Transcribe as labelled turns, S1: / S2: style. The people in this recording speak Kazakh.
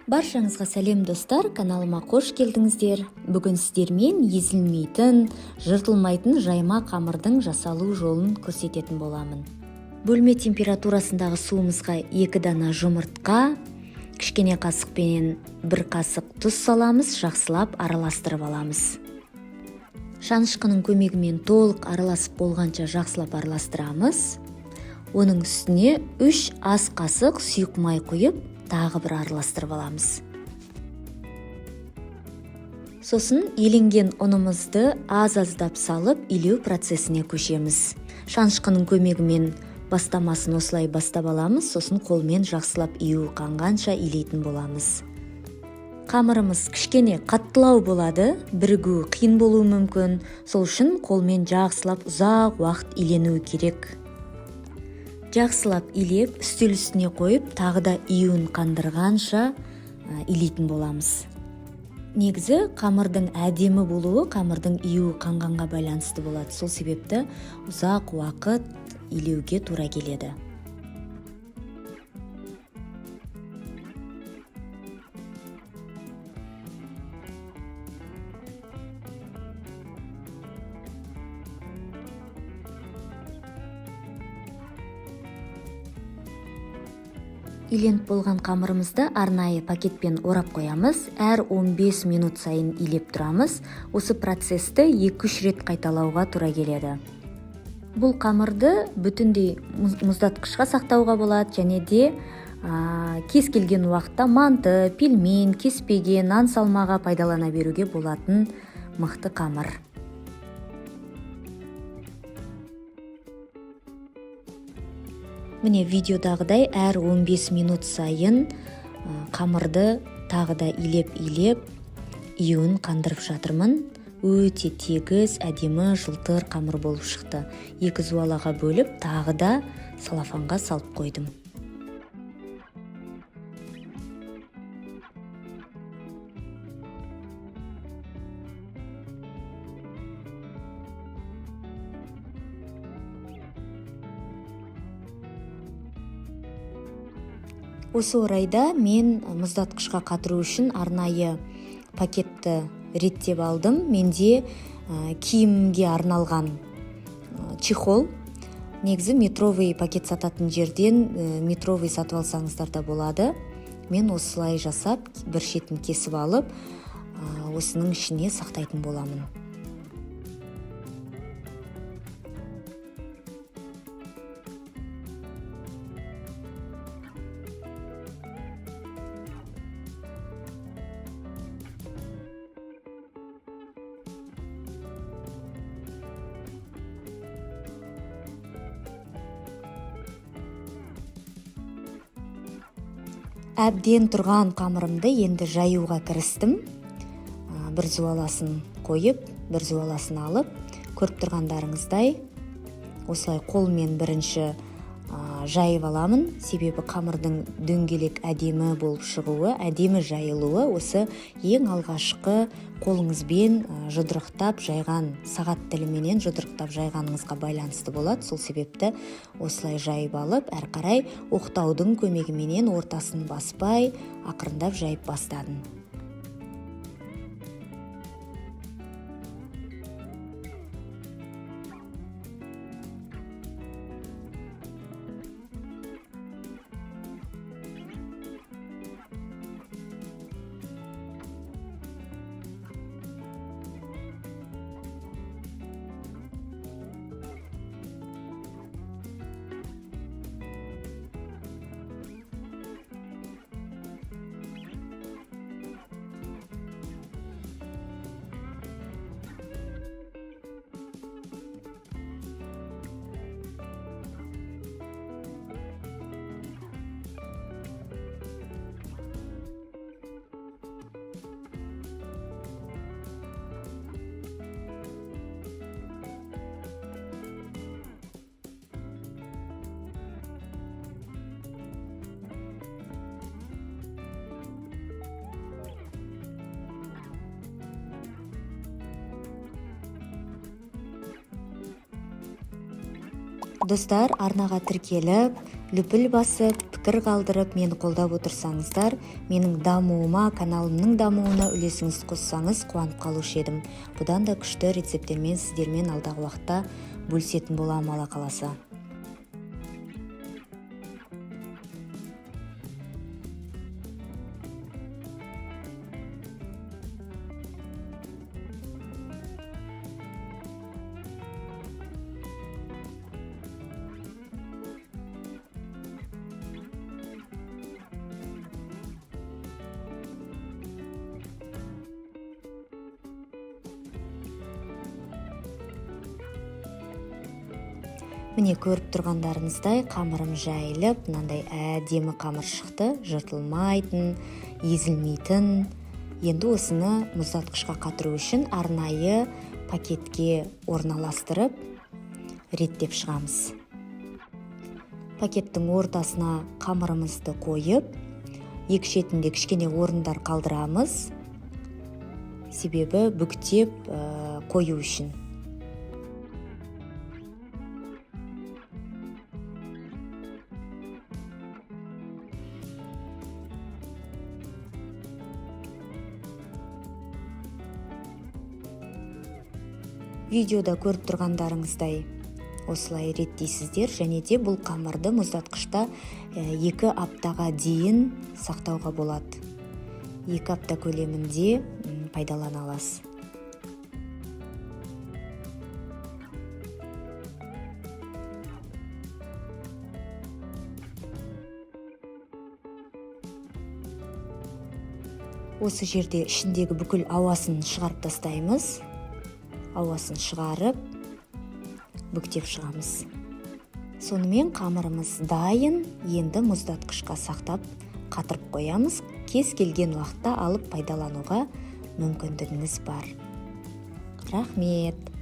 S1: Баршаңызға сәлем достар, каналыма қош келдіңіздер. Бүгін сіздермен езілмейтін, жыртылмайтын жайма қамырдың жасалу жолын көрсететін боламын. Бөлме температурасындағы суымызға 2 дана жұмыртқа, кішкене қасықпен 1 қасық тұз саламыз, жақсылап араластырып аламыз. Шанышқының көмегімен толық араласып болғанша жақсылап араластырамыз. Оның үстіне 3 ас қасық сұйық май құйып, тағы бір араластырып аламыз. Сосын еленген ұнымызды аз-аздап салып, илеу процесіне көшеміз. Шанышқының көмегімен бастамасын осылай бастап аламыз, сосын қолмен жақсылап июі қанғанша илейтін боламыз. Қамырымыз кішкене қаттылау болады, бірігуі қиын болуы мүмкін, сол үшін қолмен жақсылап ұзақ уақыт иленуі керек. Жақсылап илеп, үстел үстіне қойып, тағы да июін қандырғанша илейтін боламыз. Негізі қамырдың әдемі болуы қамырдың июі қанғанға байланысты болады. Сол себепті ұзақ уақыт илеуге тура келеді. Иленіп болған қамырымызды арнайы пакетпен орап қоямыз. Әр 15 минут сайын илеп тұрамыз. Осы процесті 2-3 рет қайталауға тура келеді. Бұл қамырды бүтіндей мұздатқышқа сақтауға болады, және де кез келген уақытта манты, пельмен, кеспеге, нан салмаға пайдалана беруге болатын мықты қамыр. Міне видеодағыдай әр 15 минут сайын қамырды тағы да илеп июін қандырып жатырмын. Өте тегіс, әдемі, жылтыр қамыр болып шықты. 2 зуалаға бөліп, тағы да салафанға салып қойдым. Осы орайда мен мұздатқышқа қатыру үшін арнайы пакетті реттеп алдым. Менде киімге арналған чехол. Негізі метровый пакет сататын жерден метровый сатып алсаңыздар да болады. Мен осылай жасап, бір шетін кесіп алып, осының ішіне сақтайтын боламын. Әбден тұрған қамырымды енді жаюға кірістім. 1 зуаласын қойып, 1 зуаласын алып, көріп тұрғандарыңыздай осылай қолмен бірінші жайып аламын. Себебі қамырдың дөңгелек әдемі болып шығуы, әдемі жайылуы осы ең алғашқы қолыңызбен жұдырықтап жайған, сағат тіліменен жұдырықтап жайғаныңызға байланысты болады. Сол себепті осылай жайып алып, әр қарай оқтаудың көмегіменен ортасын баспай, ақырындап жайып бастадым. Достар, арнаға тіркеліп, лүпіл басып, пікір қалдырып, мені қолдап отырсаңыздар, менің дамуыма, каналымның дамуына үлесіңізді қоссаңыз қуанып қалушы едім. Бұдан да күшті рецепттермен сіздермен алдағы уақытта бөлісетін боламын, Алла қаласа. Міне көріп тұрғандарыңыздай қамырым жайылып, мынандай әдемі қамыр шықты, жыртылмайтын, езілмейтін. Енді осыны мұздатқышқа қатыру үшін арнайы пакетке орналастырып, реттеп шығамыз. Пакеттің ортасына қамырымызды қойып, екі шетінде кішкене орындар қалдырамыз, себебі бүктеп қою үшін. Видеода көріп тұрғандарыңыздай осылай реттейсіздер, және де бұл қамырды мұздатқышта 2 аптаға дейін сақтауға болады. 2 апта көлемінде пайдалана аласыз. Осы жерде ішіндегі бүкіл ауасын шығарып тастаймыз. Ауасын шығарып, бүктеп шығамыз. Сонымен қамырымыз дайын, енді мұздатқышқа сақтап қатырып қоямыз. Кез келген уақытта алып пайдалануға мүмкіндігіңіз бар. Рахмет!